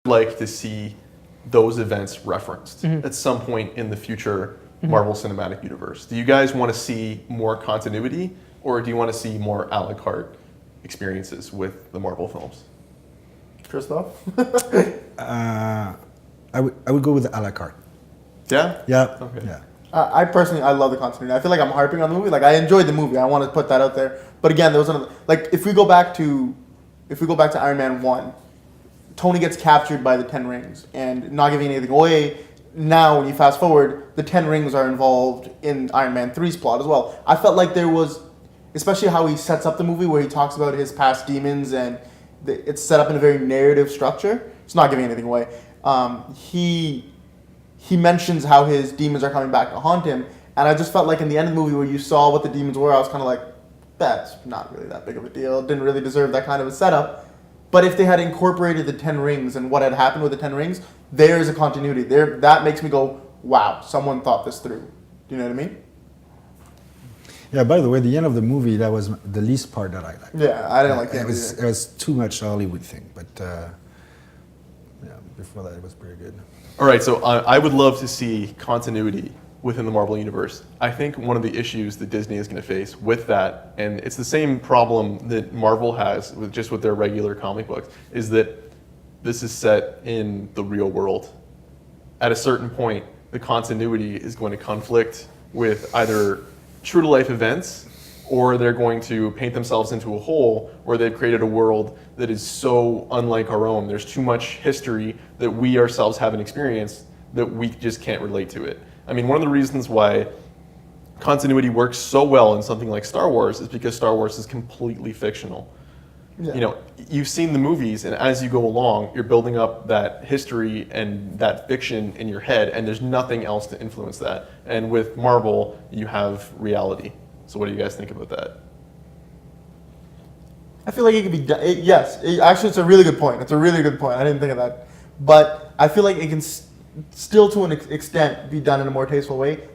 like to see those events referenced at some point in the future Marvel Cinematic Universe. Do you guys want to see more continuity, or do you want to see more a la carte experiences with the Marvel films? Christophe? I would go with the a la carte. Yeah? Yeah. Okay. Yeah. I personally, I love the continuity. I feel like I'm harping on the movie. Like, I enjoyed the movie. I want to put that out there. But again, there was another, like, if we go back to Iron Man 1, Tony gets captured by the Ten Rings, and not giving anything away, now when you fast forward, the Ten Rings are involved in Iron Man 3's plot as well. I felt like there was, especially how he sets up the movie, where he talks about his past demons, and it's set up in a very narrative structure. It's not giving anything away. He mentions how his demons are coming back to haunt him, and I just felt like in the end of the movie where you saw what the demons were, I was kind of like, that's not really that big of a deal. Didn't really deserve that kind of a setup. But if they had incorporated the Ten Rings and what had happened with the Ten Rings, there's a continuity. That makes me go, wow, someone thought this through. Do you know what I mean? Yeah, by the way, the end of the movie, that was the least part that I liked. Yeah, I didn't like that. It was too much Hollywood thing, but before that, it was pretty good. All right, so I would love to see continuity within the Marvel Universe. I think one of the issues that Disney is going to face with that, and it's the same problem that Marvel has with their regular comic books, is that this is set in the real world. At a certain point, the continuity is going to conflict with either true-to-life events, or they're going to paint themselves into a hole where they've created a world that is so unlike our own. There's too much history that we ourselves haven't experienced that we just can't relate to it. I mean, one of the reasons why continuity works so well in something like Star Wars is because Star Wars is completely fictional. Yeah. You know, you've seen the movies, and as you go along, you're building up that history and that fiction in your head, and there's nothing else to influence that. And with Marvel, you have reality. So what do you guys think about that? I feel like it could be done. Actually, it's a really good point. It's a really good point. I didn't think of that. But I feel like it can still, to an extent, be done in a more tasteful way.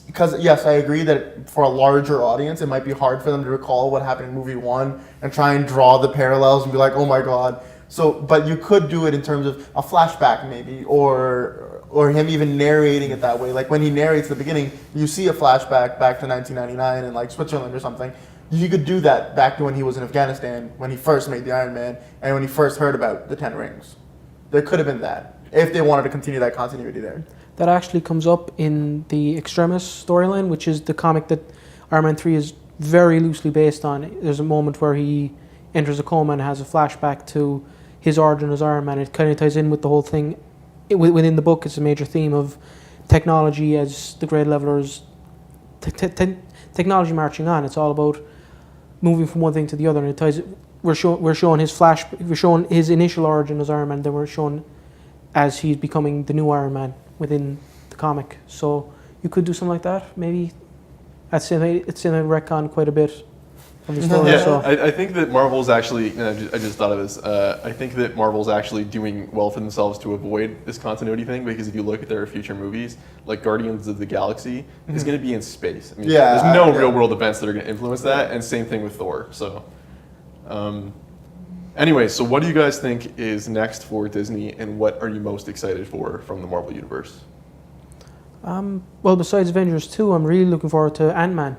Because, yes, I agree that for a larger audience, it might be hard for them to recall what happened in movie one and try and draw the parallels and be like, oh my God. So, but you could do it in terms of a flashback maybe, or him even narrating it that way. Like when he narrates the beginning, you see a flashback back to 1999 in like Switzerland or something. You could do that back to when he was in Afghanistan, when he first made the Iron Man, and when he first heard about the Ten Rings. There could have been that, if they wanted to continue that continuity there. That actually comes up in the Extremis storyline, which is the comic that Iron Man 3 is very loosely based on. There's a moment where he enters a coma and has a flashback to his origin as Iron Man. It kind of ties in with the whole thing. Within the book, it's a major theme of technology as the Great Levelers, technology marching on. It's all about moving from one thing to the other, and it ties. We're showing his initial origin as Iron Man. Then we're shown as he's becoming the new Iron Man within the comic. So you could do something like that, maybe. It's in a retcon quite a bit of the story. Yeah, so. I think that Marvel's actually, I just thought of this, I think that Marvel's actually doing well for themselves to avoid this continuity thing, because if you look at their future movies, like Guardians of the Galaxy is going to be in space. I mean, there's no real world events that are going to influence that, and same thing with Thor. So, anyway, so what do you guys think is next for Disney, and what are you most excited for from the Marvel Universe? Well, besides Avengers 2, I'm really looking forward to Ant-Man.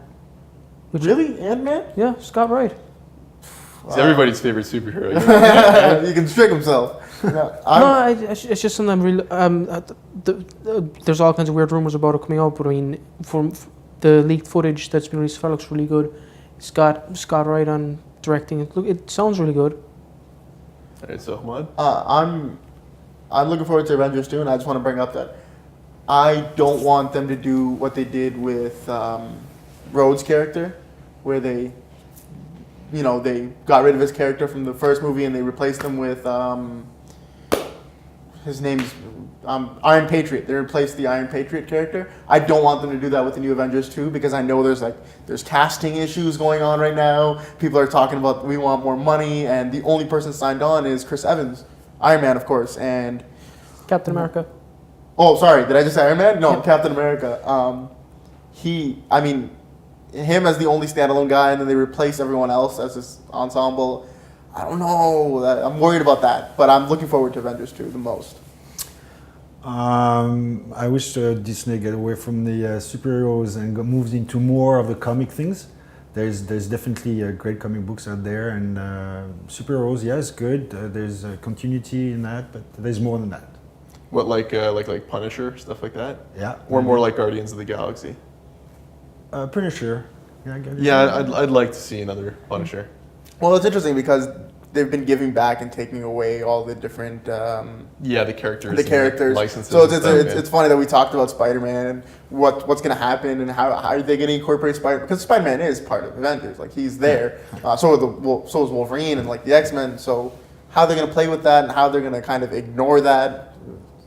Really? Ant-Man? Yeah, Scott Wright. It's everybody's favorite superhero. He can trick himself. It's just something I'm really... there's all kinds of weird rumours about it coming out, but I mean, from the leaked footage that's been released, it looks really good. Scott Wright on directing it. Look, it sounds really good. All right, so Hammad? I'm looking forward to Avengers 2, and I just want to bring up that I don't want them to do what they did with Rhodes' character, where they got rid of his character from the first movie and they replaced him with his name's Iron Patriot. They replaced the Iron Patriot character. I don't want them to do that with the new Avengers 2, because I know there's casting issues going on right now. People are talking about we want more money, and the only person signed on is Chris Evans, Iron Man, of course, and Captain America. Oh, sorry, did I just say Iron Man? No, Yeah. Captain America. Him as the only standalone guy, and then they replace everyone else as this ensemble. I don't know. I'm worried about that, but I'm looking forward to Avengers 2 the most. I wish Disney get away from the superheroes and moved into more of the comic things. There's definitely great comic books out there, and superheroes, yes, good. There's continuity in that, but there's more than that. What, like Punisher, stuff like that? Yeah. Or more like Guardians of the Galaxy? Punisher. Yeah, I get it. Yeah, I'd like to see another Punisher. Well, it's interesting because they've been giving back and taking away all the different Yeah, the characters. the characters. Licenses. So and stuff, it's funny that we talked about Spider-Man and what's going to happen and how are they going to incorporate Spider, because Spider-Man is part of Avengers, like he's there. So is Wolverine and like the X-Men. So how they're going to play with that and how they're going to kind of ignore that.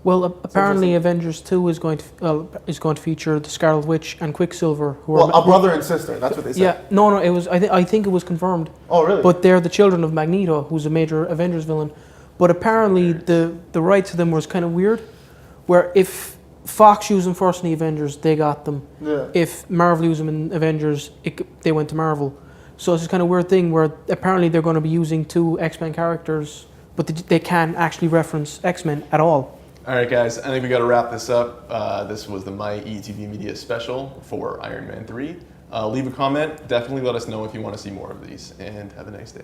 Well, apparently Avengers 2 is going to feature the Scarlet Witch and Quicksilver, who Well, are a brother and sister. That's what they said. yeah, no, it was. I think it was confirmed. Oh, really? But they're the children of Magneto, who's a major Avengers villain. But apparently the rights to them was kind of weird, where if Fox used them first in the Avengers, they got them. Yeah. If Marvel used them in Avengers, they went to Marvel. So it's this kind of weird thing where apparently they're going to be using 2 X-Men characters, but they can't actually reference X-Men at all. All right, guys, I think we got to wrap this up. This was the My ETV Media special for Iron Man 3. Leave a comment. Definitely let us know if you want to see more of these, and have a nice day.